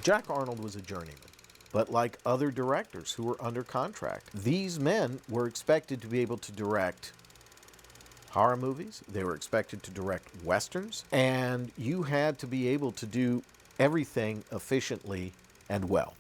Jack Arnold was a journeyman, but like other directors who were under contract, these men were expected to be able to direct horror movies, they were expected to direct westerns, and you had to be able to do everything efficiently and well.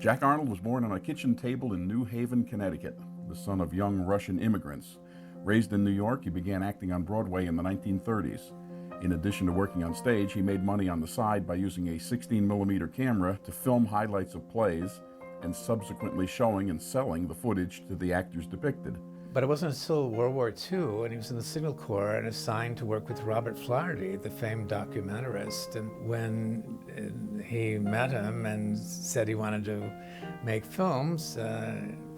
Jack Arnold was born on a kitchen table in New Haven, Connecticut, the son of young Russian immigrants. Raised in New York, he began acting on Broadway in the 1930s. In addition to working on stage, he made money on the side by using a 16mm camera to film highlights of plays and subsequently showing and selling the footage to the actors depicted. But it wasn't until World War II, and he was in the Signal Corps and assigned to work with Robert Flaherty, the famed documentarist. And when he met him and said he wanted to make films,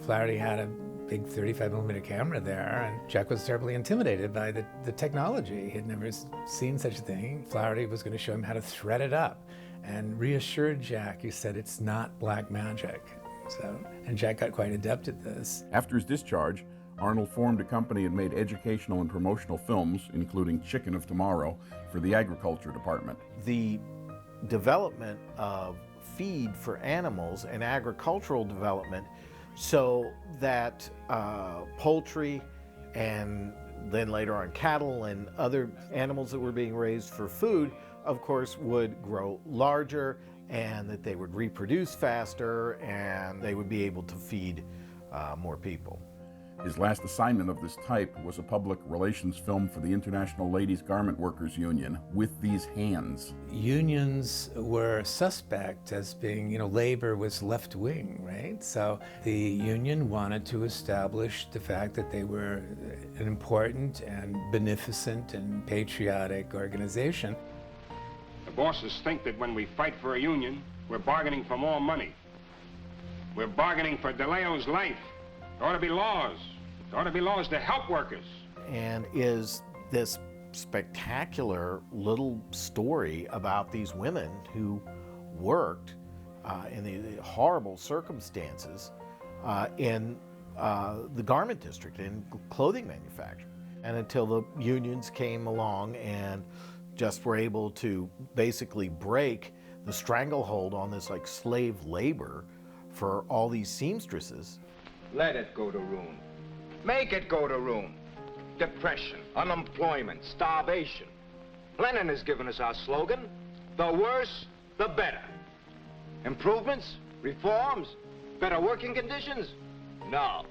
Flaherty had a big 35mm camera there, and Jack was terribly intimidated by the technology. He had never seen such a thing. Flaherty was going to show him how to thread it up and reassured Jack. He said, "It's not black magic." And Jack got quite adept at this. After his discharge, Arnold formed a company and made educational and promotional films, including Chicken of Tomorrow, for the Agriculture Department. The development of feed for animals and agricultural development so that poultry and then later on cattle and other animals that were being raised for food, of course, would grow larger and that they would reproduce faster and they would be able to feed more people. His last assignment of this type was a public relations film for the International Ladies Garment Workers Union, With These Hands. Unions were suspect as being, labor was left-wing, right? So the union wanted to establish the fact that they were an important and beneficent and patriotic organization. The bosses think that when we fight for a union, we're bargaining for more money. We're bargaining for DeLeo's life. There ought to be laws. There ought to be laws to help workers. And is this spectacular little story about these women who worked in the horrible circumstances in the garment district, in clothing manufacturing. And until the unions came along and just were able to basically break the stranglehold on this like slave labor for all these seamstresses. Let it go to ruin. Make it go to ruin. Depression, unemployment, starvation. Lenin has given us our slogan, the worse, the better. Improvements, reforms, better working conditions? No.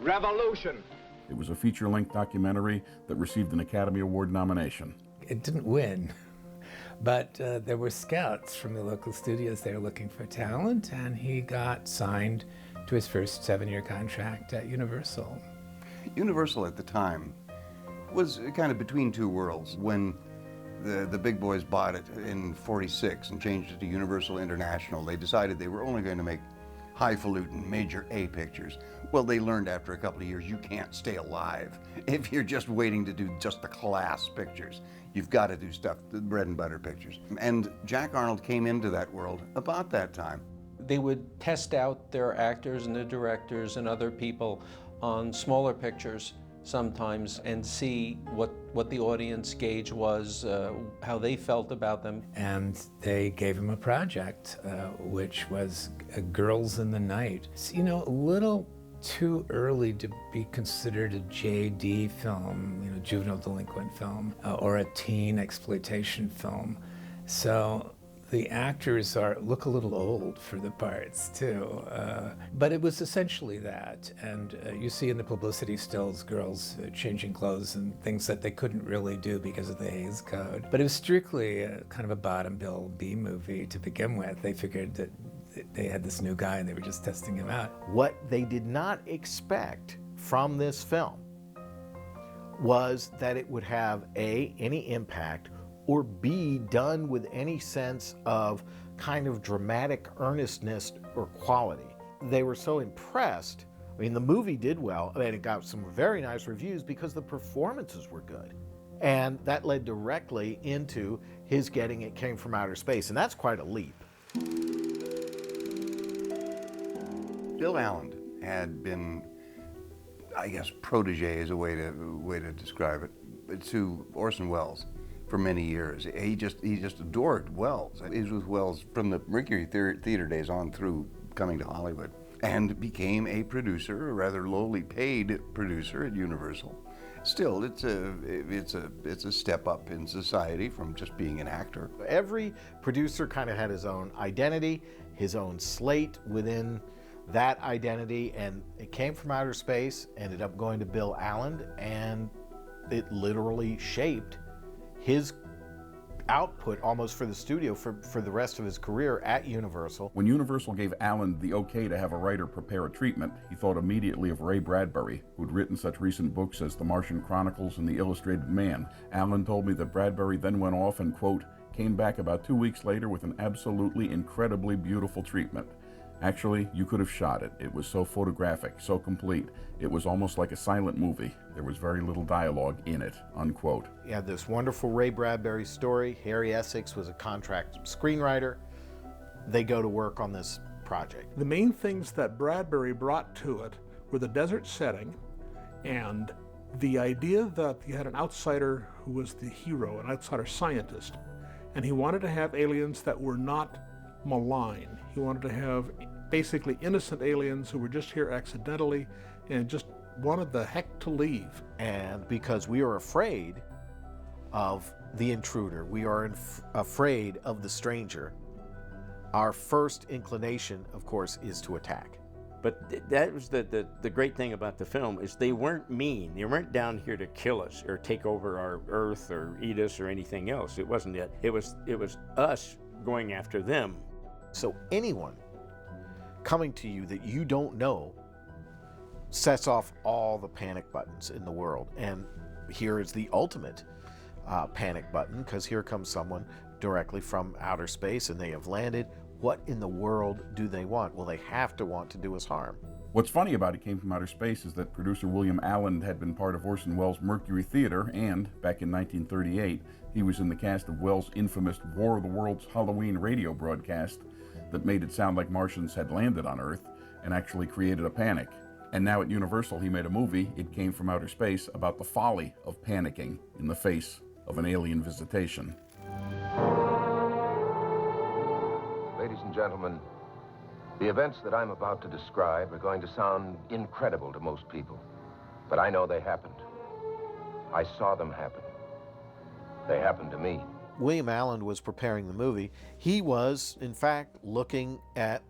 Revolution. It was a feature-length documentary that received an Academy Award nomination. It didn't win, but there were scouts from the local studios there looking for talent, and he got signed to his first 7-year contract at Universal. Universal at the time was kind of between two worlds. When the big boys bought it in '46 and changed it to Universal International, they decided they were only going to make highfalutin, major A pictures. Well, they learned after a couple of years you can't stay alive if you're just waiting to do just the class pictures. You've got to do stuff, the bread and butter pictures. And Jack Arnold came into that world about that time. They would test out their actors and their directors and other people on smaller pictures sometimes and see what the audience gauge was, how they felt about them. And they gave him a project, which was Girls in the Night. It's, a little too early to be considered a JD film, juvenile delinquent film, or a teen exploitation film. So the actors look a little old for the parts too, but it was essentially that. And you see in the publicity stills girls changing clothes and things that they couldn't really do because of the Hays Code. But it was strictly kind of a bottom bill B movie to begin with. They figured that they had this new guy and they were just testing him out. What they did not expect from this film was that it would have A, any impact, or B, done with any sense of kind of dramatic earnestness or quality. They were so impressed. I mean, the movie did well, and it got some very nice reviews because the performances were good. And that led directly into his getting It Came From Outer Space, and that's quite a leap. Bill Allen had been, I guess, protege is a way to describe it, to Orson Welles for many years. He just adored Welles. He was with Welles from the Mercury Theater days on through coming to Hollywood, and became a producer, a rather lowly paid producer at Universal. Still, it's a step up in society from just being an actor. Every producer kind of had his own identity, his own slate within that identity, and It Came From Outer Space ended up going to Bill Allen, and it literally shaped his output almost for the studio for the rest of his career at Universal. When Universal gave Allen the okay to have a writer prepare a treatment, he thought immediately of Ray Bradbury, who'd written such recent books as The Martian Chronicles and The Illustrated Man. Allen told me that Bradbury then went off and, quote, came back about 2 weeks later with an absolutely incredibly beautiful treatment. Actually, you could have shot it. It was so photographic, so complete. It was almost like a silent movie. There was very little dialogue in it, unquote. You had this wonderful Ray Bradbury story. Harry Essex was a contract screenwriter. They go to work on this project. The main things that Bradbury brought to it were the desert setting and the idea that you had an outsider who was the hero, an outsider scientist, and he wanted to have aliens that were not malign. He wanted to have basically innocent aliens who were just here accidentally and just wanted the heck to leave. And because we are afraid of the intruder, we are afraid of the stranger, our first inclination, of course, is to attack. But that was the great thing about the film, is they weren't mean. They weren't down here to kill us or take over our Earth or eat us or anything else. It wasn't it. It was us going after them. So anyone coming to you that you don't know sets off all the panic buttons in the world. And here is the ultimate panic button, because here comes someone directly from outer space and they have landed. What in the world do they want? Well, they have to want to do us harm. What's funny about It Came From Outer Space is that producer William Allen had been part of Orson Welles' Mercury Theater, and back in 1938, he was in the cast of Welles' infamous War of the Worlds Halloween radio broadcast that made it sound like Martians had landed on Earth and actually created a panic. And now at Universal, he made a movie, It Came From Outer Space, about the folly of panicking in the face of an alien visitation. Ladies and gentlemen, the events that I'm about to describe are going to sound incredible to most people, but I know they happened. I saw them happen. They happened to me. William Allen was preparing the movie. He was, in fact, looking at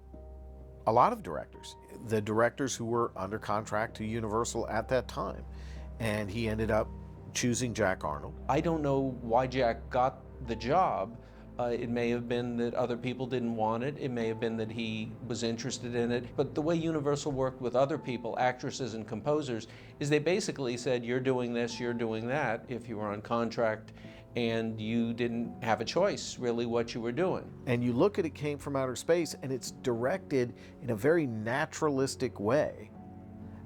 a lot of directors, the directors who were under contract to Universal at that time. And he ended up choosing Jack Arnold. I don't know why Jack got the job. It may have been that other people didn't want it. It may have been that he was interested in it. But the way Universal worked with other people, actresses and composers, is they basically said, you're doing this, you're doing that, if you were on contract, and you didn't have a choice, really, what you were doing. And you look at It Came From Outer Space, and it's directed in a very naturalistic way,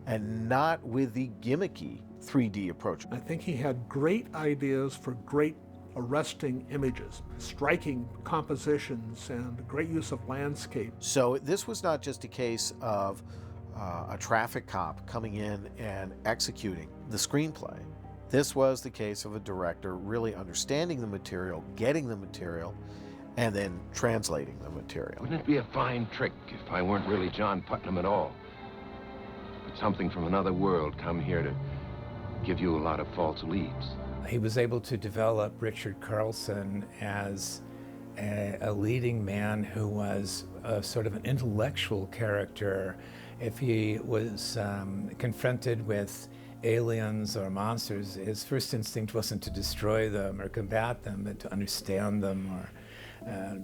and not with the gimmicky 3D approach. I think he had great ideas for great arresting images, striking compositions, and great use of landscape. So this was not just a case of a traffic cop coming in and executing the screenplay. This was the case of a director really understanding the material, getting the material, and then translating the material. Wouldn't it be a fine trick if I weren't really John Putnam at all? But something from another world come here to give you a lot of false leads. He was able to develop Richard Carlson as a leading man who was a sort of an intellectual character, if he was confronted with aliens or monsters, his first instinct wasn't to destroy them or combat them, but to understand them.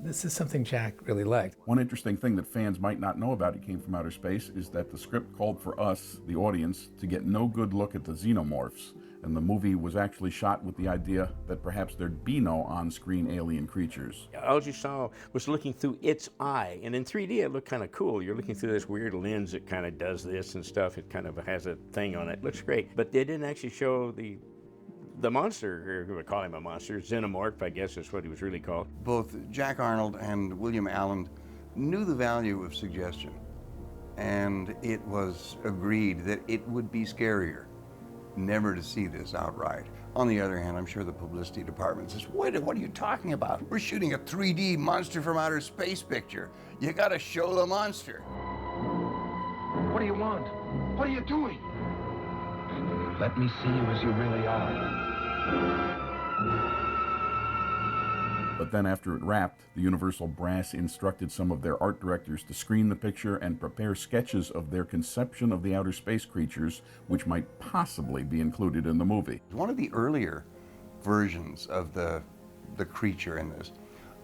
This is something Jack really liked. One interesting thing that fans might not know about It Came from Outer Space is that the script called for us, the audience, to get no good look at the xenomorphs. And the movie was actually shot with the idea that perhaps there'd be no on-screen alien creatures. All you saw was looking through its eye, and in 3D it looked kind of cool. You're looking through this weird lens that kind of does this and stuff. It kind of has a thing on it. Looks great, but they didn't actually show the monster, or we call him a monster, xenomorph, I guess is what he was really called. Both Jack Arnold and William Allen knew the value of suggestion, and it was agreed that it would be scarier never to see this outright. On the other hand, I'm sure the publicity department says, what are you talking about? We're shooting a 3D monster from outer space picture. You gotta show the monster. What do you want? What are you doing? Let me see you as you really are. But then after it wrapped, the Universal brass instructed some of their art directors to screen the picture and prepare sketches of their conception of the outer space creatures, which might possibly be included in the movie. One of the earlier versions of the creature in this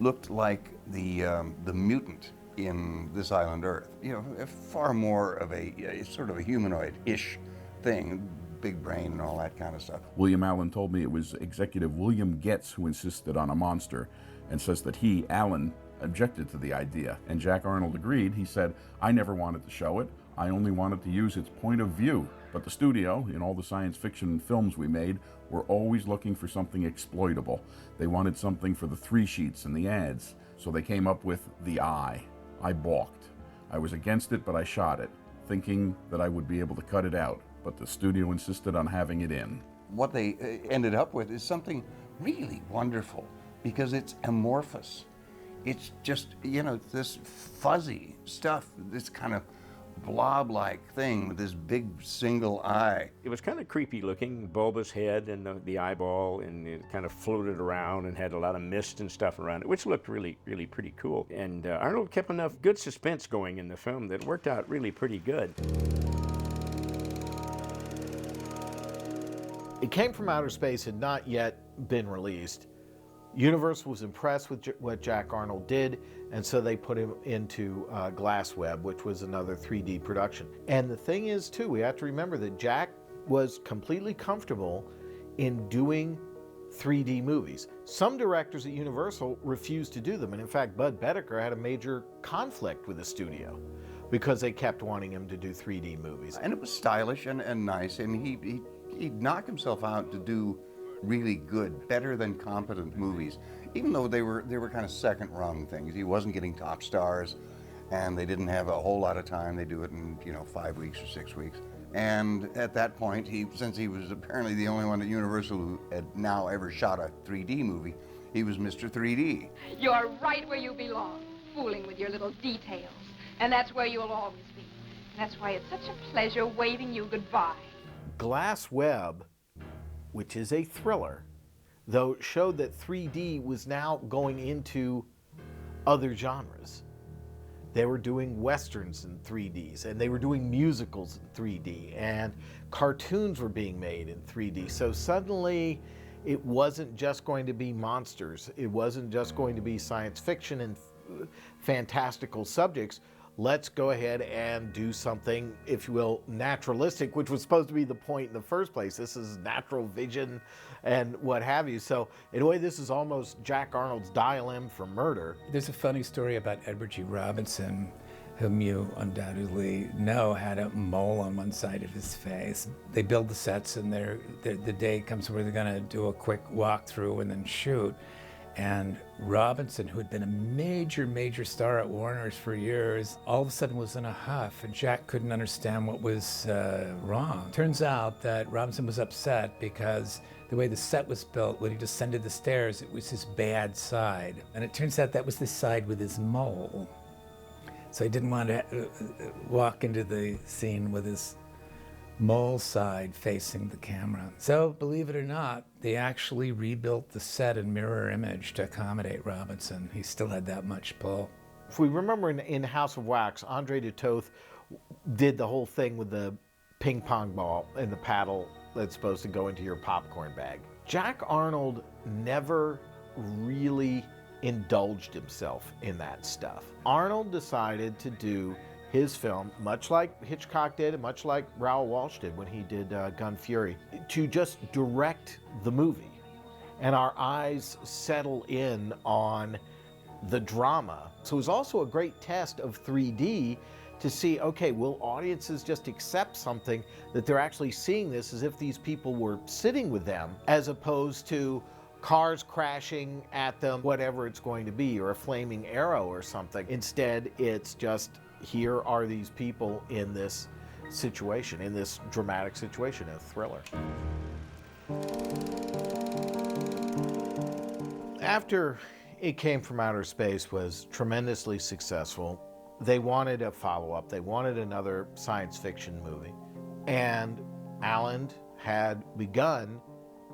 looked like the mutant in This Island Earth. You know, far more of a sort of a humanoid-ish thing. Big brain and all that kind of stuff. William Allen told me it was executive William Getz who insisted on a monster, and says that he, Allen, objected to the idea. And Jack Arnold agreed. He said, I never wanted to show it. I only wanted to use its point of view. But the studio, in all the science fiction films we made, were always looking for something exploitable. They wanted something for the 3 sheets and the ads. So they came up with the eye. I balked. I was against it, but I shot it, thinking that I would be able to cut it out. But the studio insisted on having it in. What they ended up with is something really wonderful because it's amorphous. It's just, you know, this fuzzy stuff, this kind of blob-like thing with this big single eye. It was kind of creepy looking, bulbous head and the eyeball, and it kind of floated around and had a lot of mist and stuff around it, which looked really, really pretty cool. And Arnold kept enough good suspense going in the film that it worked out really pretty good. It Came from Outer Space had not yet been released. Universal was impressed with what Jack Arnold did, and so they put him into Glass Web, which was another 3D production. And the thing is, too, we have to remember that Jack was completely comfortable in doing 3D movies. Some directors at Universal refused to do them, and in fact, Bud Boetticher had a major conflict with the studio because they kept wanting him to do 3D movies. And it was stylish and nice, and he'd knock himself out to do really good, better than competent movies, even though they were kind of second-rung things. He wasn't getting top stars, and they didn't have a whole lot of time. They do it in 5 weeks or 6 weeks. And at that point, since he was apparently the only one at Universal who had now ever shot a 3D movie, he was Mr. 3D. You're right where you belong, fooling with your little details, and that's where you'll always be. And that's why it's such a pleasure waving you goodbye. Glass Web, which is a thriller, though showed that 3D was now going into other genres. They were doing westerns in 3Ds, and they were doing musicals in 3D, and cartoons were being made in 3D. So suddenly, it wasn't just going to be monsters. It wasn't just going to be science fiction and fantastical subjects. Let's go ahead and do something, if you will, naturalistic, which was supposed to be the point in the first place. This is natural vision and what have you. So in a way, this is almost Jack Arnold's Dial M for Murder. There's a funny story about Edward G. Robinson, whom you undoubtedly know, had a mole on one side of his face. They build the sets, and the day comes where they're going to do a quick walkthrough and then shoot. And Robinson, who had been a major star at Warner's for years, all of a sudden was in a huff, and Jack couldn't understand what was wrong. Turns out that Robinson was upset because the way the set was built, when he descended the stairs, it was his bad side. And it turns out that was the side with his mole. So he didn't want to walk into the scene with his mole side facing the camera. So, believe it or not, they actually rebuilt the set in mirror image to accommodate Robinson. He still had that much pull. If we remember in House of Wax, Andre de Toth did the whole thing with the ping pong ball and the paddle that's supposed to go into your popcorn bag. Jack Arnold never really indulged himself in that stuff. Arnold decided to do his film, much like Hitchcock did and much like Raoul Walsh did when he did Gun Fury, to just direct the movie. And our eyes settle in on the drama. So it was also a great test of 3D to see, okay, will audiences just accept something that they're actually seeing this as if these people were sitting with them, as opposed to cars crashing at them, whatever it's going to be, or a flaming arrow or something. Instead, it's just, here are these people in this situation, in this dramatic situation, a thriller. After It Came from Outer Space was tremendously successful, they wanted a follow-up. They wanted another science fiction movie. And Alan had begun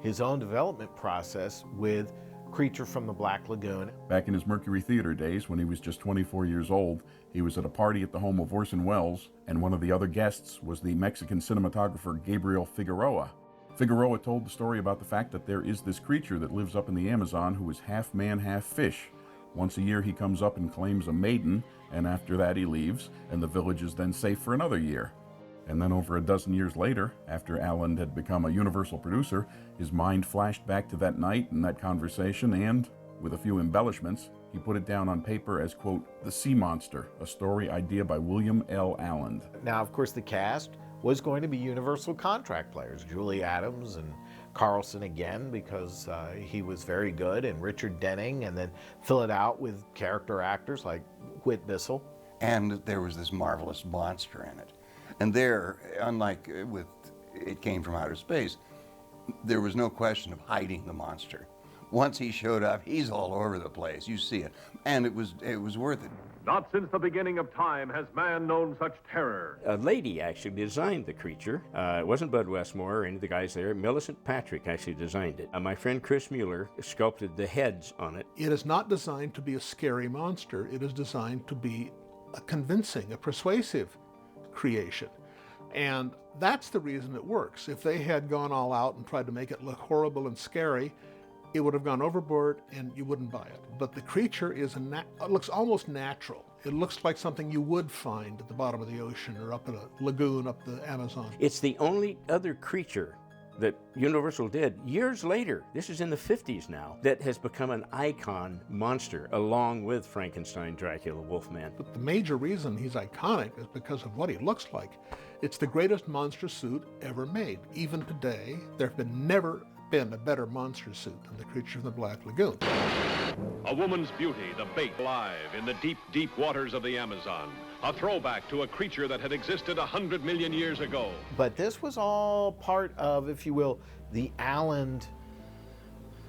his own development process with Creature from the Black Lagoon. Back in his Mercury Theater days, when he was just 24 years old, he was at a party at the home of Orson Welles, and one of the other guests was the Mexican cinematographer Gabriel Figueroa. Figueroa told the story about the fact that there is this creature that lives up in the Amazon who is half man, half fish. Once a year he comes up and claims a maiden, and after that he leaves, and the village is then safe for another year. And then over a dozen years later, after Alan had become a Universal producer, his mind flashed back to that night and that conversation, and, with a few embellishments, he put it down on paper as, quote, The Sea Monster, a story idea by William L. Alland. Now, of course, the cast was going to be Universal contract players, Julie Adams and Carlson again, because he was very good, and Richard Denning, and then fill it out with character actors like Whit Bissell. And there was this marvelous monster in it. And there, unlike with It Came from Outer Space, there was no question of hiding the monster. Once he showed up, he's all over the place. You see it. And it was worth it. Not since the beginning of time has man known such terror. A lady actually designed the creature. It wasn't Bud Westmore or any of the guys there. Millicent Patrick actually designed it. My friend Chris Mueller sculpted the heads on it. It is not designed to be a scary monster. It is designed to be a convincing, a persuasive creation. And that's the reason it works. If they had gone all out and tried to make it look horrible and scary, it would have gone overboard and you wouldn't buy it. But the creature is it looks almost natural. It looks like something you would find at the bottom of the ocean or up in a lagoon up the Amazon. It's the only other creature that Universal did years later, this is in the 50s now, that has become an icon monster along with Frankenstein, Dracula, Wolfman. But the major reason he's iconic is because of what he looks like. It's the greatest monster suit ever made. Even today, there have never been a better monster suit than the Creature from the Black Lagoon. A woman's beauty, the bait alive in the deep, deep waters of the Amazon. A throwback to a creature that had existed 100 million years ago. But this was all part of, if you will, the Allen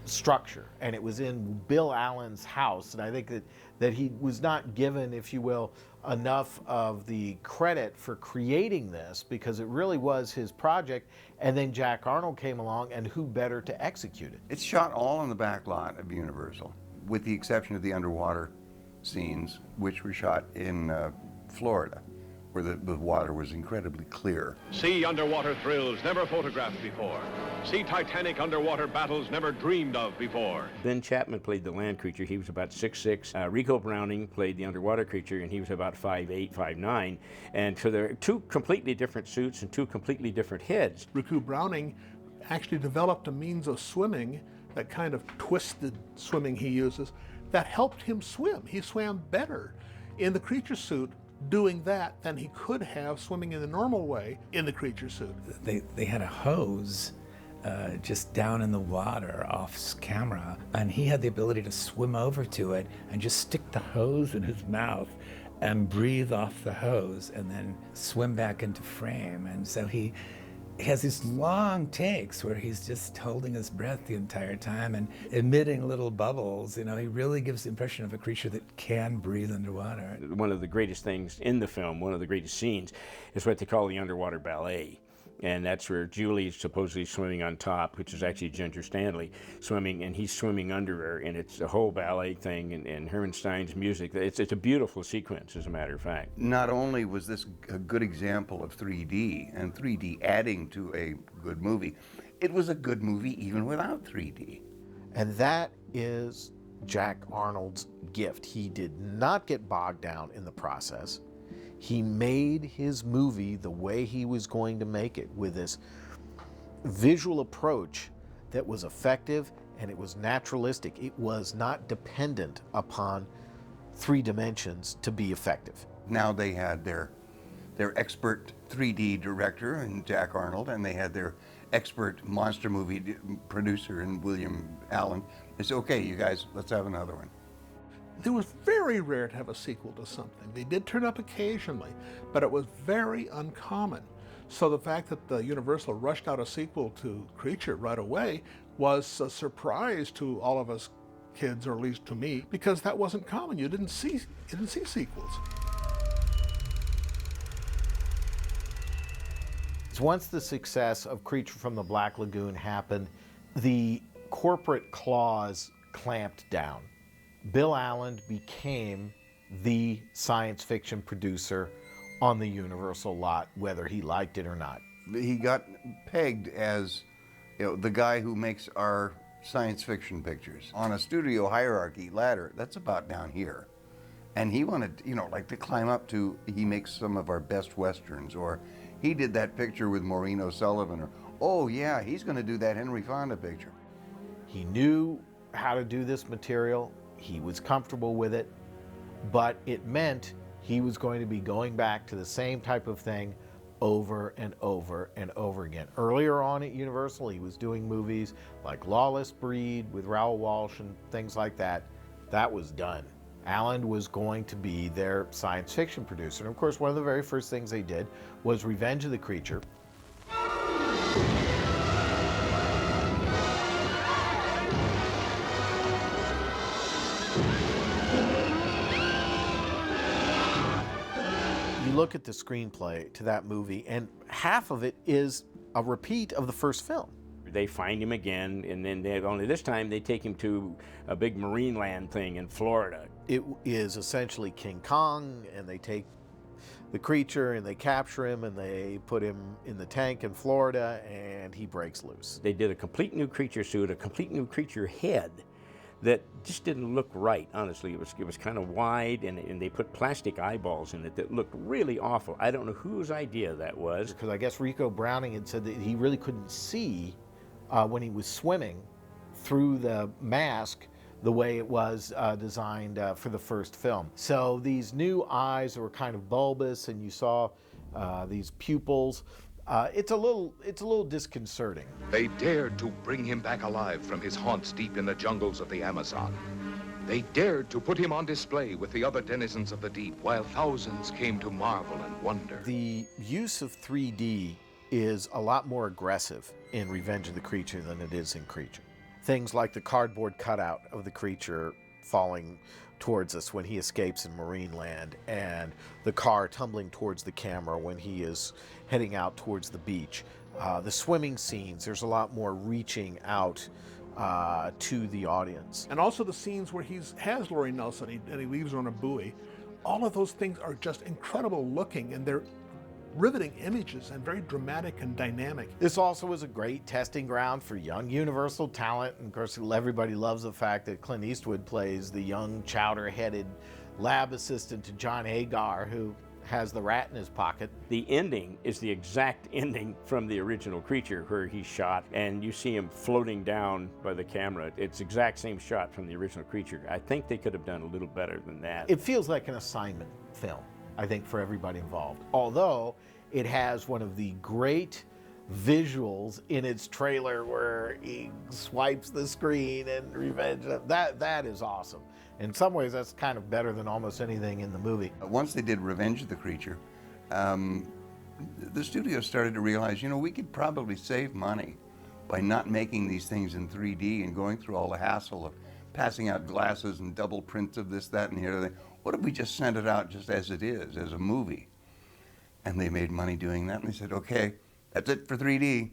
structure. And it was in Bill Allen's house. And I think that he was not given, if you will, enough of the credit for creating this, because it really was his project. And then Jack Arnold came along, and who better to execute it? It's shot all on the back lot of Universal, with the exception of the underwater scenes, which were shot in Florida, where the water was incredibly clear. See underwater thrills never photographed before. See Titanic underwater battles never dreamed of before. Ben Chapman played the land creature. He was about 6'6". Rico Browning played the underwater creature, and he was about 5'8", 5'9". And so they're two completely different suits and two completely different heads. Rico Browning actually developed a means of swimming, that kind of twisted swimming he uses, that helped him swim. He swam better in the creature suit doing that than he could have swimming in the normal way in the creature suit. They had a hose just down in the water off camera, and he had the ability to swim over to it and just stick the hose in his mouth and breathe off the hose and then swim back into frame. And so he has these long takes where he's just holding his breath the entire time and emitting little bubbles. You know, he really gives the impression of a creature that can breathe underwater. One of the greatest things in the film, one of the greatest scenes, is what they call the underwater ballet. And that's where Julie's supposedly swimming on top, which is actually Ginger Stanley swimming, and he's swimming under her, and it's a whole ballet thing, and Herman Stein's music. It's a beautiful sequence, as a matter of fact. Not only was this a good example of 3D, and 3D adding to a good movie, it was a good movie even without 3D. And that is Jack Arnold's gift. He did not get bogged down in the process. He made his movie the way he was going to make it, with this visual approach that was effective and it was naturalistic. It was not dependent upon 3 dimensions to be effective. Now they had their expert 3D director in Jack Arnold, and they had their expert monster movie producer in William Allen. They said, okay, you guys, let's have another one. It was very rare to have a sequel to something. They did turn up occasionally, but it was very uncommon. So the fact that the Universal rushed out a sequel to Creature right away was a surprise to all of us kids, or at least to me, because that wasn't common. You didn't see sequels. Once the success of Creature from the Black Lagoon happened, the corporate claws clamped down. Bill Allen became the science fiction producer on the Universal lot, whether he liked it or not. He got pegged as, the guy who makes our science fiction pictures. On a studio hierarchy ladder, that's about down here. And he wanted, to climb up to, he makes some of our best Westerns, or he did that picture with Maureen O'Sullivan, or, oh yeah, he's going to do that Henry Fonda picture. He knew how to do this material. He was comfortable with it, but it meant he was going to be going back to the same type of thing over and over and over again. Earlier on at Universal, he was doing movies like Lawless Breed with Raoul Walsh and things like that. That was done. Allen was going to be their science fiction producer. And of course, one of the very first things they did was Revenge of the Creature. You look at the screenplay to that movie, and half of it is a repeat of the first film. They find him again, and then only this time they take him to a big marine land thing in Florida. It is essentially King Kong, and they take the creature and they capture him and they put him in the tank in Florida, and he breaks loose. They did a complete new creature suit, a complete new creature head that just didn't look right, honestly. It was kind of wide, and they put plastic eyeballs in it that looked really awful. I don't know whose idea that was. Because I guess Rico Browning had said that he really couldn't see when he was swimming through the mask the way it was designed for the first film. So these new eyes were kind of bulbous, and you saw these pupils. It's a little disconcerting. They dared to bring him back alive from his haunts deep in the jungles of the Amazon. They dared to put him on display with the other denizens of the deep, while thousands came to marvel and wonder. The use of 3D is a lot more aggressive in Revenge of the Creature than it is in Creature. Things like the cardboard cutout of the creature falling towards us when he escapes in Marine Land, and the car tumbling towards the camera when he is heading out towards the beach. The swimming scenes, there's a lot more reaching out to the audience. And also the scenes where he has Laurie Nelson and he leaves her on a buoy. All of those things are just incredible looking, and they're riveting images and very dramatic and dynamic. This also was a great testing ground for young Universal talent, and of course everybody loves the fact that Clint Eastwood plays the young chowder-headed lab assistant to John Agar, who has the rat in his pocket. The ending is the exact ending from the original Creature, where he's shot and you see him floating down by the camera. It's the exact same shot from the original Creature. I think they could have done a little better than that. It feels like an assignment film, I think, for everybody involved. Although it has one of the great visuals in its trailer where he swipes the screen and Revenge. That is awesome. In some ways, that's kind of better than almost anything in the movie. Once they did Revenge of the Creature, the studio started to realize, we could probably save money by not making these things in 3D and going through all the hassle of passing out glasses and double prints of this, that, and the other thing. What if we just sent it out just as it is, as a movie? And they made money doing that, and they said, okay, That's it for 3D.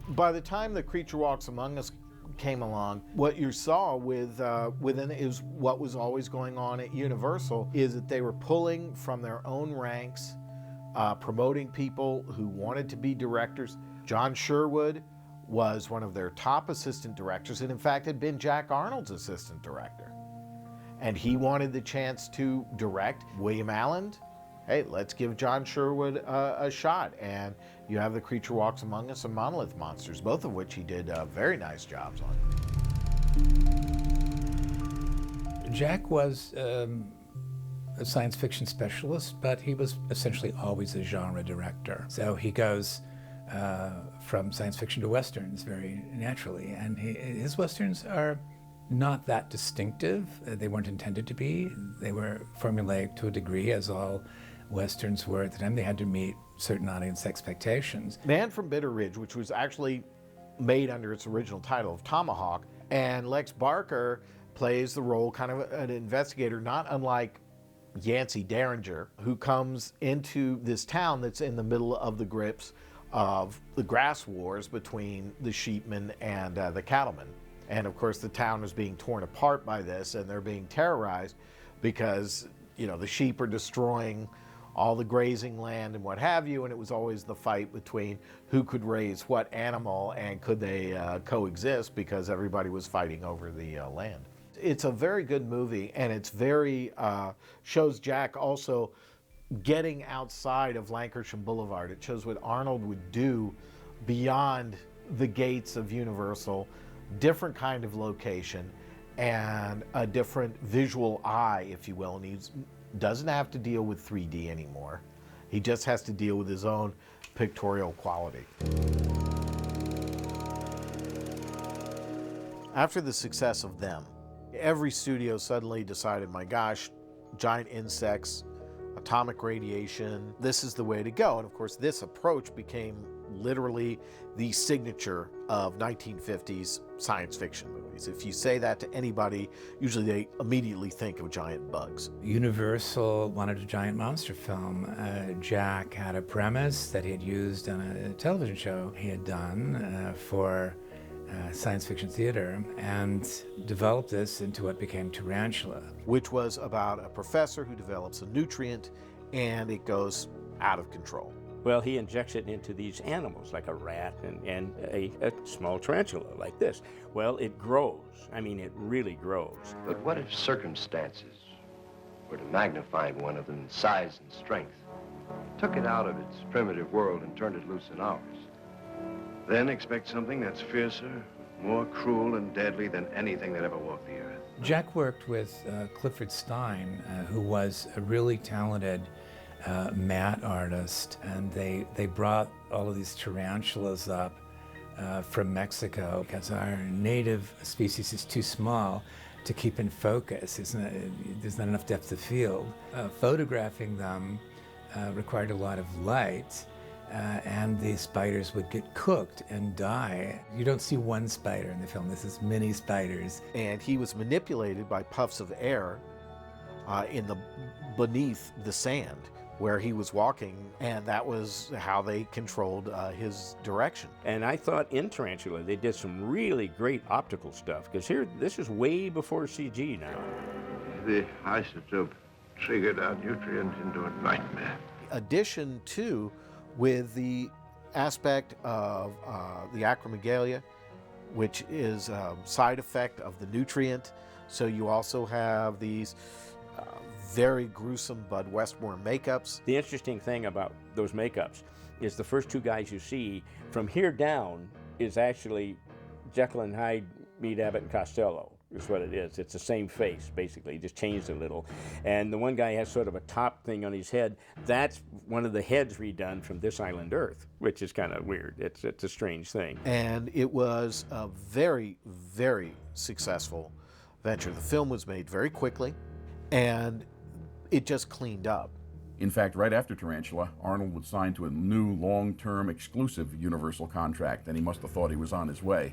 By the time The Creature Walks Among Us came along, what you saw within is what was always going on at Universal, is that they were pulling from their own ranks, promoting people who wanted to be directors. John Sherwood was one of their top assistant directors, and in fact had been Jack Arnold's assistant director. And he wanted the chance to direct. William Allen, hey, let's give John Sherwood a shot. And you have The Creature Walks Among Us and Monolith Monsters, both of which he did very nice jobs on. Jack was a science fiction specialist, but he was essentially always a genre director. So he goes from science fiction to westerns very naturally. And his westerns are not that distinctive. They weren't intended to be. They were formulaic to a degree, as all westerns were at the time. They had to meet certain audience expectations. Man from Bitter Ridge, which was actually made under its original title of Tomahawk, and Lex Barker plays the role kind of an investigator, not unlike Yancey Derringer, who comes into this town that's in the middle of the grips of the grass wars between the sheepmen and the cattlemen. And of course the town is being torn apart by this, and they're being terrorized because, you know, the sheep are destroying all the grazing land and what have you, and it was always the fight between who could raise what animal and could they coexist, because everybody was fighting over the land. It's a very good movie, and it's very, shows Jack also getting outside of Lankershim Boulevard. It shows what Arnold would do beyond the gates of Universal, different kind of location, and a different visual eye, if you will, and he doesn't have to deal with 3D anymore. He just has to deal with his own pictorial quality. After the success of Them, every studio suddenly decided, my gosh, giant insects, atomic radiation, this is the way to go. And of course, this approach became literally the signature of 1950s science fiction movies. If you say that to anybody, usually they immediately think of giant bugs. Universal wanted a giant monster film. Jack had a premise that he had used on a television show he had done for science fiction theater, and developed this into what became Tarantula. Which was about a professor who develops a nutrient and it goes out of control. Well, he injects it into these animals, like a rat and a small tarantula like this. Well, it grows. I mean, it really grows. But what if circumstances were to magnify one of them in size and strength, took it out of its primitive world and turned it loose in ours? Then expect something that's fiercer, more cruel and deadly than anything that ever walked the earth. Jack worked with Clifford Stein, who was a really talented matte artist, and they brought all of these tarantulas up from Mexico because our native species is too small to keep in focus. There's not enough depth of field. Photographing them required a lot of light, and the spiders would get cooked and die. You don't see one spider in the film. This is many spiders. And he was manipulated by puffs of air beneath the sand where he was walking, and that was how they controlled his direction. And I thought in Tarantula they did some really great optical stuff, because here, this is way before CG now. The isotope triggered our nutrient into a nightmare. Addition to, with the aspect of the acromegalia, which is a side effect of the nutrient. So you also have these very gruesome Bud Westmore makeups. The interesting thing about those makeups is the first two guys you see, from here down, is actually Jekyll and Hyde meet Abbott and Costello, is what it is. It's the same face, basically, just changed a little. And the one guy has sort of a top thing on his head. That's one of the heads redone from This Island Earth, which is kind of weird. It's a strange thing. And it was a very, very successful venture. The film was made very quickly, and it just cleaned up. In fact, right after Tarantula, Arnold was signed to a new long-term exclusive Universal contract, and he must have thought he was on his way.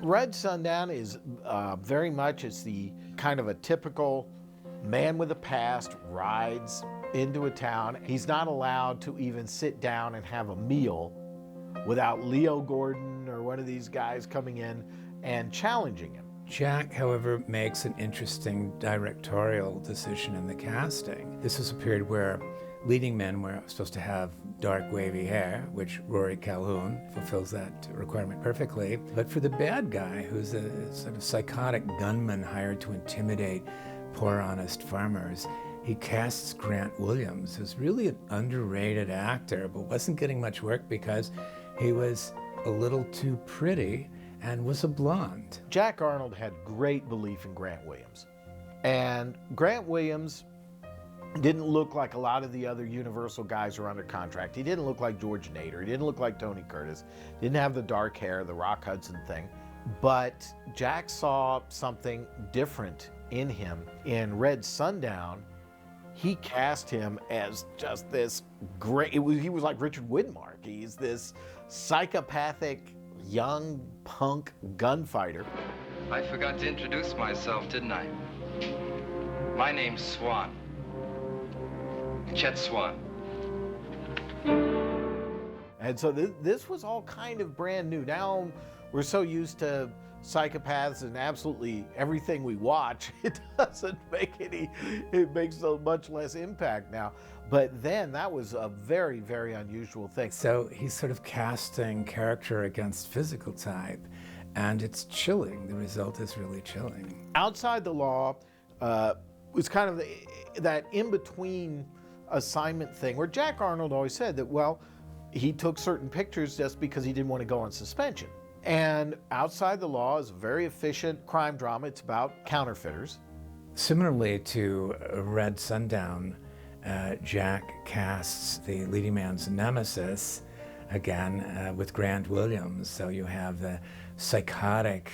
Red Sundown is very much, it's the kind of a typical man with a past, rides into a town. He's not allowed to even sit down and have a meal without Leo Gordon or one of these guys coming in and challenging him. Jack, however, makes an interesting directorial decision in the casting. This was a period where leading men were supposed to have dark, wavy hair, which Rory Calhoun fulfills that requirement perfectly. But for the bad guy, who's a sort of psychotic gunman hired to intimidate poor, honest farmers, he casts Grant Williams, who's really an underrated actor, but wasn't getting much work because he was a little too pretty and was a blonde. Jack Arnold had great belief in Grant Williams. And Grant Williams didn't look like a lot of the other Universal guys who are under contract. He didn't look like George Nader. He didn't look like Tony Curtis. Didn't have the dark hair, the Rock Hudson thing. But Jack saw something different in him. In Red Sundown, he cast him as just this great, he was like Richard Widmark. He's this psychopathic, young punk gunfighter. I forgot to introduce myself, didn't I? My name's Swan. Chet Swan. And so this was all kind of brand new. Now we're so used to psychopaths and absolutely everything we watch, it doesn't make it makes so much less impact now. But then that was a very, very unusual thing. So he's sort of casting character against physical type, and it's chilling. The result is really chilling. Outside the Law was kind of that in-between assignment thing where Jack Arnold always said that, well, he took certain pictures just because he didn't want to go on suspension. And Outside the Law is a very efficient crime drama. It's about counterfeiters. Similarly to Red Sundown, Jack casts the leading man's nemesis, again, with Grant Williams. So you have the psychotic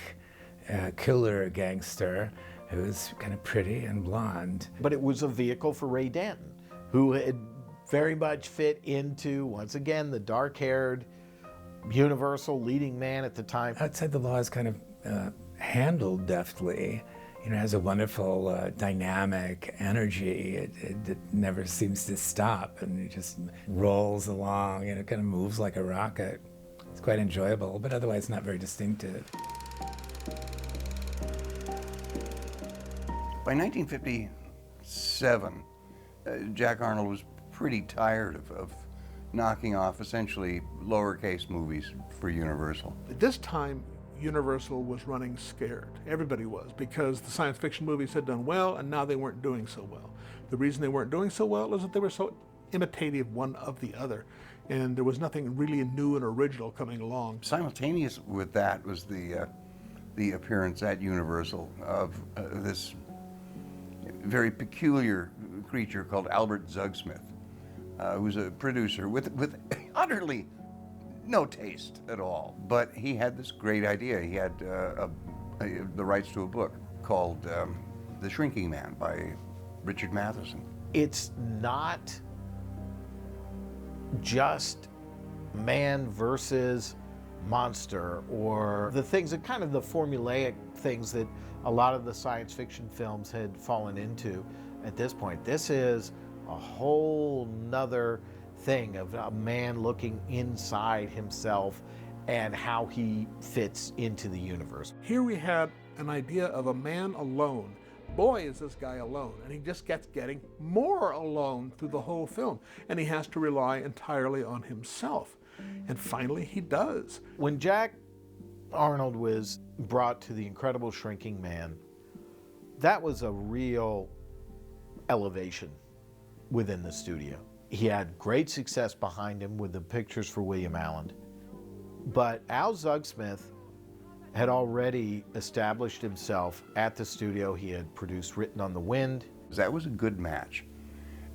killer gangster who's kind of pretty and blonde. But it was a vehicle for Ray Danton, who had very much fit into, once again, the dark-haired Universal leading man at the time. Outside the Law is kind of handled deftly. You know, it has a wonderful dynamic energy. It never seems to stop, and it just rolls along, and it kind of moves like a rocket. It's quite enjoyable, but otherwise not very distinctive. By 1957, Jack Arnold was pretty tired of knocking off essentially lowercase movies for Universal. At this time, Universal was running scared. Everybody was, because the science fiction movies had done well, and now they weren't doing so well. The reason they weren't doing so well is that they were so imitative one of the other, and there was nothing really new and original coming along. Simultaneous with that was the appearance at Universal of this very peculiar creature called Albert Zugsmith, who was a producer with utterly no taste at all. But he had this great idea. He had the rights to a book called The Shrinking Man by Richard Matheson. It's not just man versus monster, or the things that kind of the formulaic things that a lot of the science fiction films had fallen into at this point. This is a whole nother thing of a man looking inside himself and how he fits into the universe. Here we had an idea of a man alone. Boy, is this guy alone, and he just gets getting more alone through the whole film, and he has to rely entirely on himself. And finally he does. When Jack Arnold was brought to The Incredible Shrinking Man, that was a real elevation within the studio. He had great success behind him with the pictures for William Allen. But Al Zugsmith had already established himself at the studio. He had produced Written on the Wind. That was a good match.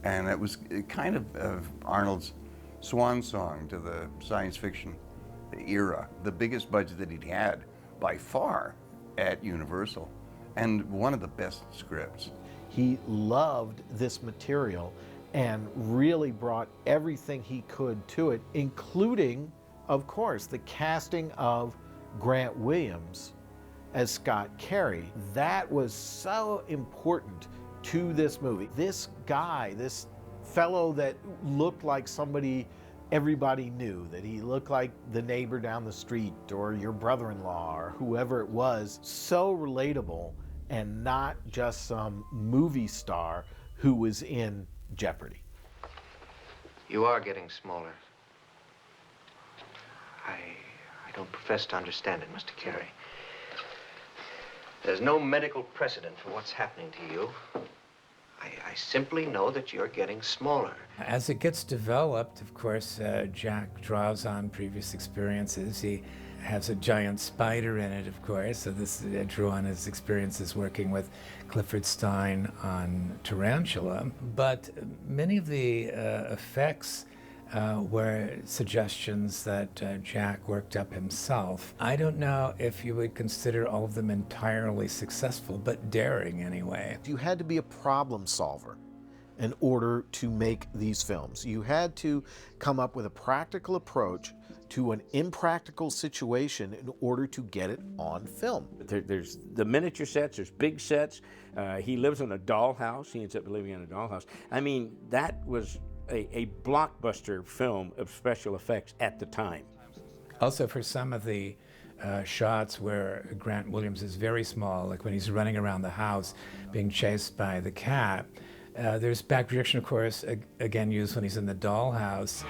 And it was kind of Arnold's swan song to the science fiction era. The biggest budget that he'd had by far at Universal, and one of the best scripts. He loved this material and really brought everything he could to it, including, of course, the casting of Grant Williams as Scott Carey. That was so important to this movie. This guy, this fellow that looked like somebody everybody knew, that he looked like the neighbor down the street or your brother-in-law or whoever it was, so relatable and not just some movie star who was in jeopardy. You are getting smaller. I don't profess to understand it, Mr. Carey. There's no medical precedent for what's happening to you. I simply know that you're getting smaller. As it gets developed, of course, Jack draws on previous experiences. He has a giant spider in it, of course, so this drew on his experiences working with Clifford Stein on Tarantula. But many of the effects were suggestions that Jack worked up himself. I don't know if you would consider all of them entirely successful, but daring anyway. You had to be a problem solver in order to make these films. You had to come up with a practical approach to an impractical situation in order to get it on film. There's the miniature sets, there's big sets. He lives in a dollhouse. He ends up living in a dollhouse. I mean, that was a blockbuster film of special effects at the time. Also, for some of the shots where Grant Williams is very small, like when he's running around the house being chased by the cat, there's back projection, of course, again used when he's in the dollhouse.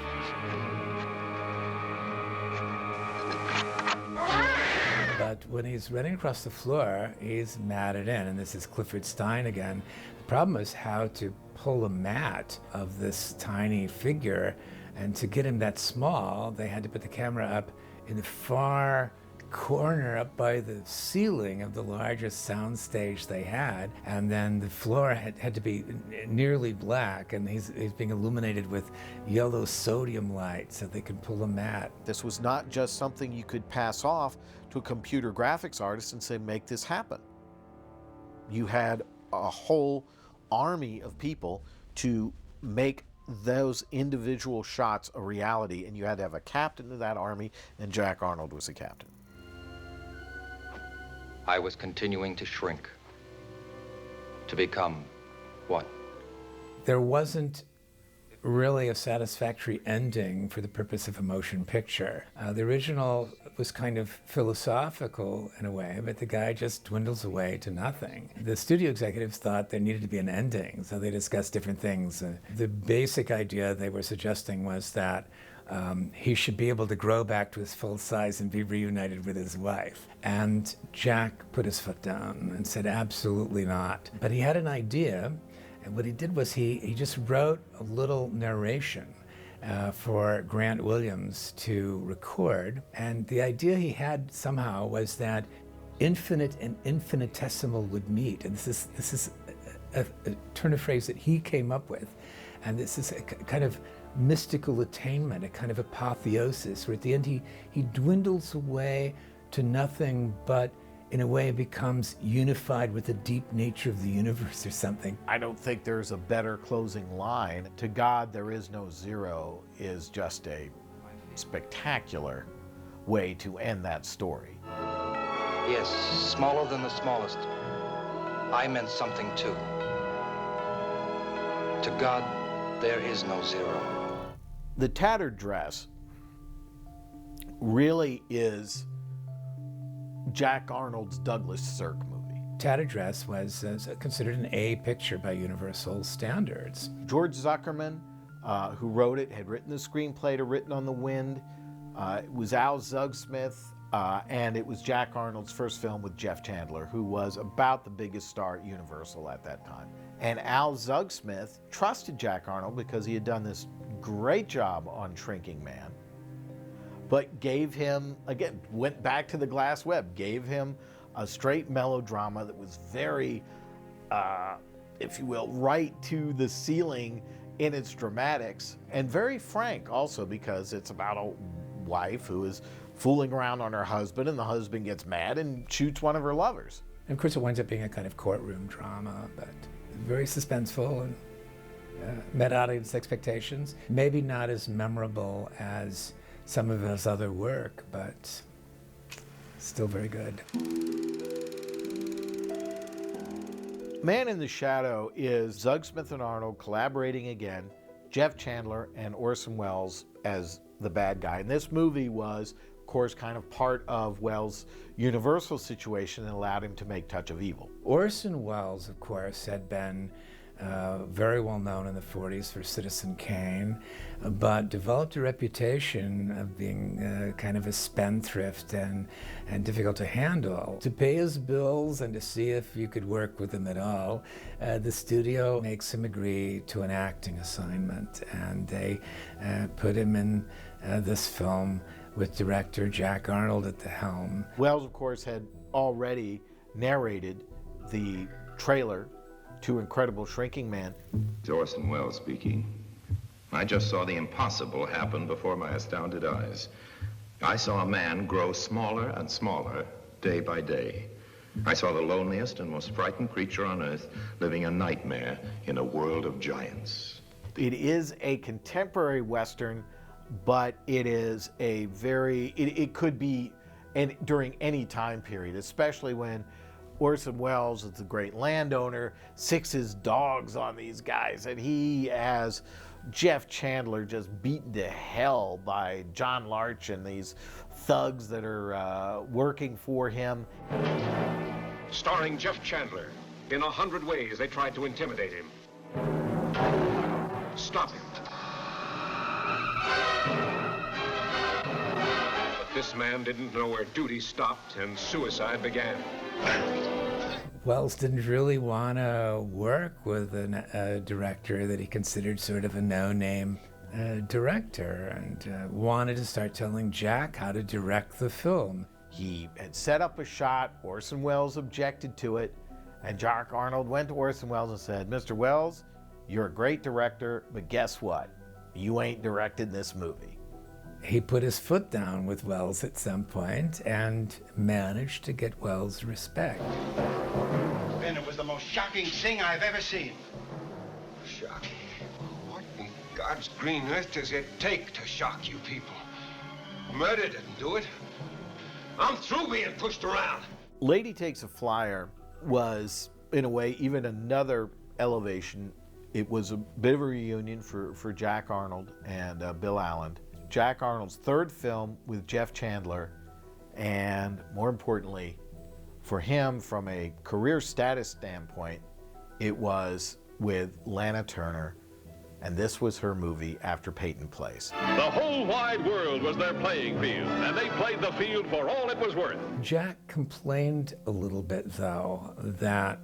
But when he's running across the floor, he's matted in, and this is Clifford Stein again. The problem is how to pull a mat of this tiny figure, and to get him that small, they had to put the camera up in the far corner up by the ceiling of the largest sound stage they had, and then the floor had to be nearly black, and he's being illuminated with yellow sodium light so they could pull a mat. This was not just something you could pass off to a computer graphics artist and say, make this happen. You had a whole army of people to make those individual shots a reality, and you had to have a captain of that army, and Jack Arnold was the captain. I was continuing to shrink. To become what? There wasn't really a satisfactory ending for the purpose of a motion picture. The original was kind of philosophical in a way, but the guy just dwindles away to nothing. The studio executives thought there needed to be an ending, so they discussed different things. The basic idea they were suggesting was that he should be able to grow back to his full size and be reunited with his wife. And Jack put his foot down and said, absolutely not. But he had an idea, and what he did was he just wrote a little narration for Grant Williams to record. And the idea he had somehow was that infinite and infinitesimal would meet. And this is a turn of phrase that he came up with. And this is a kind of mystical attainment, a kind of apotheosis, where at the end he dwindles away to nothing, but in a way becomes unified with the deep nature of the universe or something. I don't think there's a better closing line. To God there is no zero is just a spectacular way to end that story. Yes, smaller than the smallest. I meant something too. To God, there is no zero. The Tattered Dress really is Jack Arnold's Douglas Sirk movie. Tattered Dress was considered an A picture by Universal standards. George Zuckerman, who wrote it, had written the screenplay to Written on the Wind. It was Al Zugsmith, and it was Jack Arnold's first film with Jeff Chandler, who was about the biggest star at Universal at that time. And Al Zugsmith trusted Jack Arnold because he had done this great job on Shrinking Man, but gave him, again, went back to the glass web, gave him a straight melodrama that was very, if you will, right to the ceiling in its dramatics, and very frank also, because it's about a wife who is fooling around on her husband, and the husband gets mad and shoots one of her lovers. And of course it winds up being a kind of courtroom drama, but very suspenseful and met audience expectations. Maybe not as memorable as some of his other work, but still very good. Man in the Shadow is Zugsmith and Arnold collaborating again Jeff Chandler and Orson Welles as the bad guy. And this movie was, of course, kind of part of Welles' Universal situation and allowed him to make Touch of Evil. Orson Welles, of course, had been very well known in the 40s for Citizen Kane, but developed a reputation of being kind of a spendthrift and difficult to handle. To pay his bills and to see if you could work with him at all, the studio makes him agree to an acting assignment, and they put him in this film with director Jack Arnold at the helm. Welles, of course, had already narrated the trailer to Incredible Shrinking Man. It's Orson Welles speaking. I just saw the impossible happen before my astounded eyes. I saw a man grow smaller and smaller day by day. I saw the loneliest and most frightened creature on earth living a nightmare in a world of giants. It is a contemporary Western, but it is a very, it could be during any time period, especially when Orson Welles is the great landowner, sicks his dogs on these guys, and he has Jeff Chandler just beaten to hell by John Larch and these thugs that are working for him. Starring Jeff Chandler. In 100 ways they tried to intimidate him. Stop him. But this man didn't know where duty stopped and suicide began. Welles didn't really want to work with a director that he considered sort of a no-name director, and wanted to start telling Jack how to direct the film. He had set up a shot, Orson Welles objected to it, and Jack Arnold went to Orson Welles and said, "Mr. Welles, you're a great director, but guess what? You ain't directed this movie." He put his foot down with Welles at some point and managed to get Welles' respect. Ben, it was the most shocking thing I've ever seen. Shocking? What in God's green earth does it take to shock you people? Murder didn't do it. I'm through being pushed around. Lady Takes a Flyer was, in a way, even another elevation. It was a bit of a reunion for Jack Arnold and Bill Allen. Jack Arnold's third film with Jeff Chandler, and more importantly, for him from a career status standpoint, it was with Lana Turner, and this was her movie After Peyton Place. The whole wide world was their playing field, and they played the field for all it was worth. Jack complained a little bit, though, that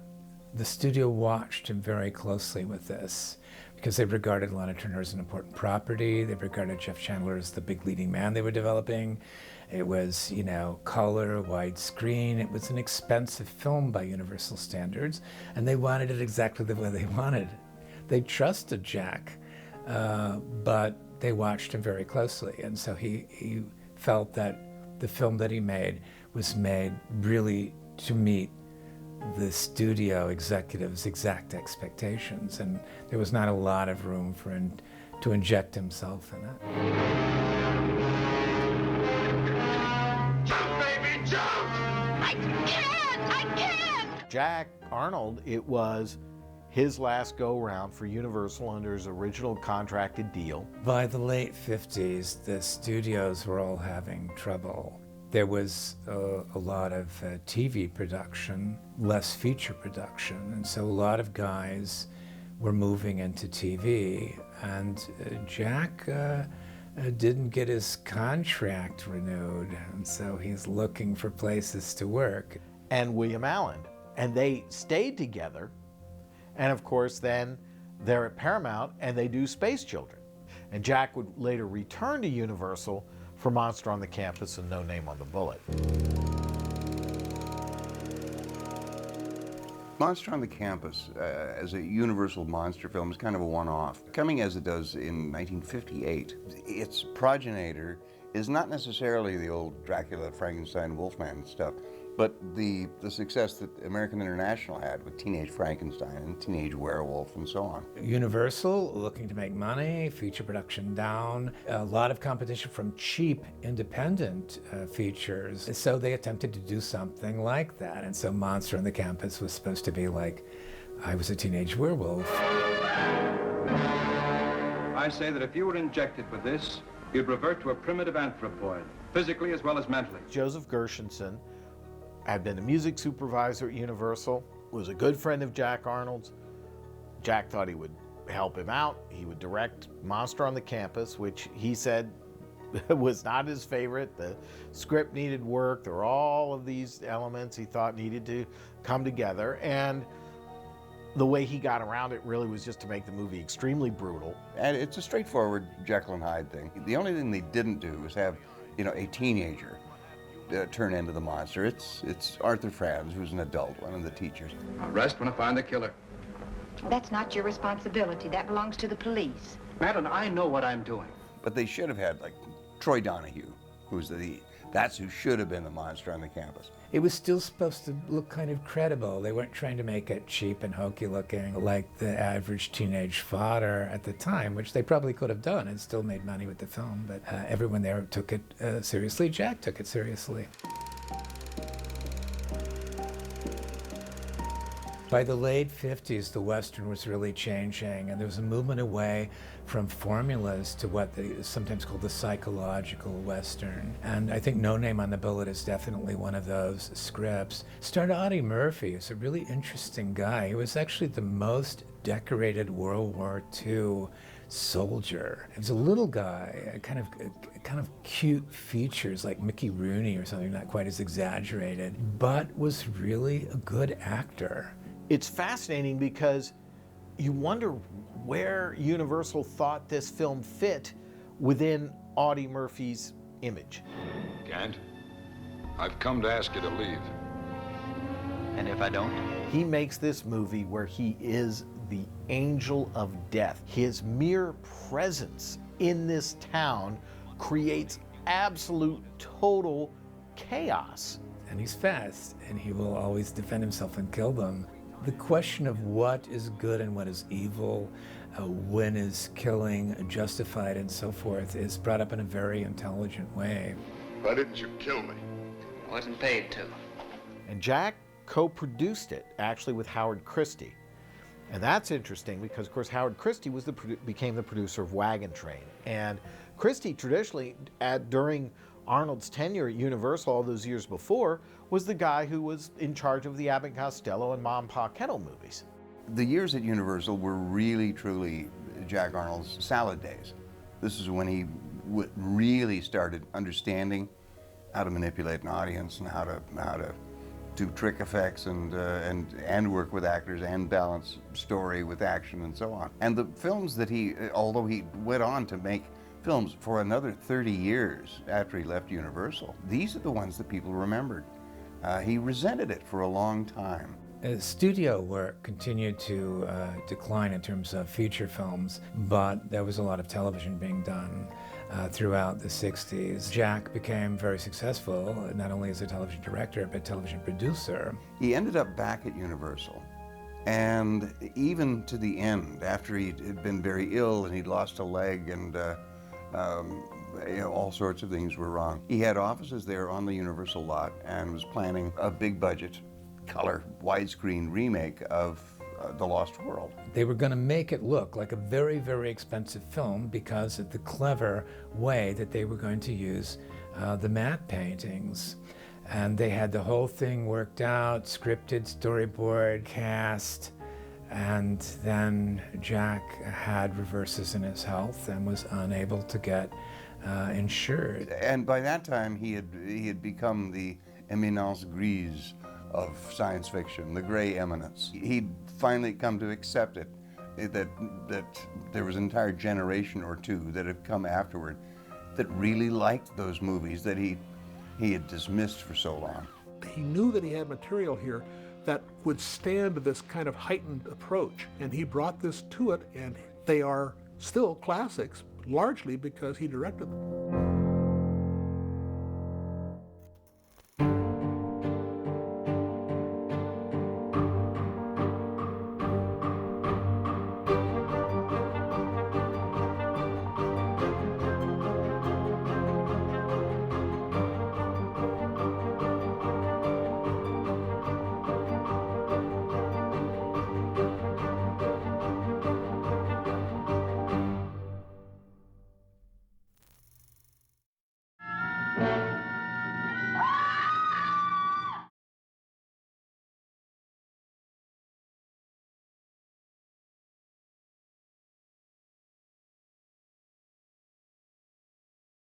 the studio watched him very closely with this, because they regarded Lana Turner as an important property. They regarded Jeff Chandler as the big leading man they were developing. It was, you know, color, widescreen. It was an expensive film by Universal standards, and they wanted it exactly the way they wanted. They trusted Jack, but they watched him very closely, and so he felt that the film that he made was made really to meet the studio executives' exact expectations, and there was not a lot of room for him to inject himself in it. Jump, baby, jump! I can't! Jack Arnold, it was his last go-round for Universal under his original contracted deal. By the late 50s, the studios were all having trouble. There was a lot of TV production, less feature production, and so a lot of guys were moving into TV, and Jack didn't get his contract renewed, and so he's looking for places to work. And William Allen, and they stayed together, and of course then they're at Paramount and they do Space Children. And Jack would later return to Universal for Monster on the Campus and No Name on the Bullet. Monster on the Campus, as a Universal monster film, is kind of a one-off. Coming as it does in 1958, its progenitor is not necessarily the old Dracula, Frankenstein, Wolfman stuff, but the success that American International had with Teenage Frankenstein and Teenage Werewolf and so on. Universal looking to make money, feature production down, a lot of competition from cheap independent features. So they attempted to do something like that. And so Monster on the Campus was supposed to be like, I was a teenage werewolf. I say that if you were injected with this, you'd revert to a primitive anthropoid, physically as well as mentally. Joseph Gershenson had been a music supervisor at Universal, was a good friend of Jack Arnold's. Jack thought he would help him out. He would direct Monster on the Campus, which he said was not his favorite. The script needed work. There were all of these elements he thought needed to come together. And the way he got around it really was just to make the movie extremely brutal. And it's a straightforward Jekyll and Hyde thing. The only thing they didn't do was have, a teenager turn into the monster. It's Arthur Franz, who's an adult, one of the teachers. I'll rest when I find the killer. That's not your responsibility. That belongs to the police. Madeline, I know what I'm doing. But they should have had, like, Troy Donahue, that's who should have been the monster on the campus. It was still supposed to look kind of credible. They weren't trying to make it cheap and hokey looking like the average teenage fodder at the time, which they probably could have done and still made money with the film. But everyone there took it seriously. Jack took it seriously. By the late 50s, the Western was really changing, and there was a movement away from formulas to what they sometimes call the psychological Western. And I think No Name on the Bullet is definitely one of those scripts. Starred Audie Murphy, who's a really interesting guy. He was actually the most decorated World War II soldier. He was a little guy, kind of cute features like Mickey Rooney or something, not quite as exaggerated, but was really a good actor. It's fascinating because you wonder where Universal thought this film fit within Audie Murphy's image. Gant, I've come to ask you to leave. And if I don't? He makes this movie where he is the angel of death. His mere presence in this town creates absolute, total chaos. And he's fast, and he will always defend himself and kill them. The question of what is good and what is evil, when is killing justified and so forth, is brought up in a very intelligent way. Why didn't you kill me? I wasn't paid to. And Jack co-produced it, actually, with Howard Christie. And that's interesting because, of course, Howard Christie became the producer of Wagon Train. And Christie traditionally, during Arnold's tenure at Universal all those years before, was the guy who was in charge of the Abbott and Costello and Ma and Pa Kettle movies. The years at Universal were really, truly Jack Arnold's salad days. This is when he really started understanding how to manipulate an audience and how to do trick effects and work with actors and balance story with action and so on. And the films that although he went on to make films for another 30 years after he left Universal, these are the ones that people remembered. He resented it for a long time. Studio work continued to decline in terms of feature films, but there was a lot of television being done throughout the 60s. Jack became very successful, not only as a television director, but television producer. He ended up back at Universal, and even to the end, after he'd been very ill and he'd lost a leg and all sorts of things were wrong. He had offices there on the Universal lot and was planning a big budget, color, widescreen remake of The Lost World. They were going to make it look like a very, very expensive film because of the clever way that they were going to use the matte paintings. And they had the whole thing worked out, scripted, storyboard, cast. And then Jack had reverses in his health and was unable to get insured. And by that time, he had become the éminence grise of science fiction, the gray eminence. He'd finally come to accept it, that there was an entire generation or two that had come afterward that really liked those movies that he had dismissed for so long. He knew that he had material here that would stand this kind of heightened approach, and he brought this to it, and they are still classics, largely because he directed them.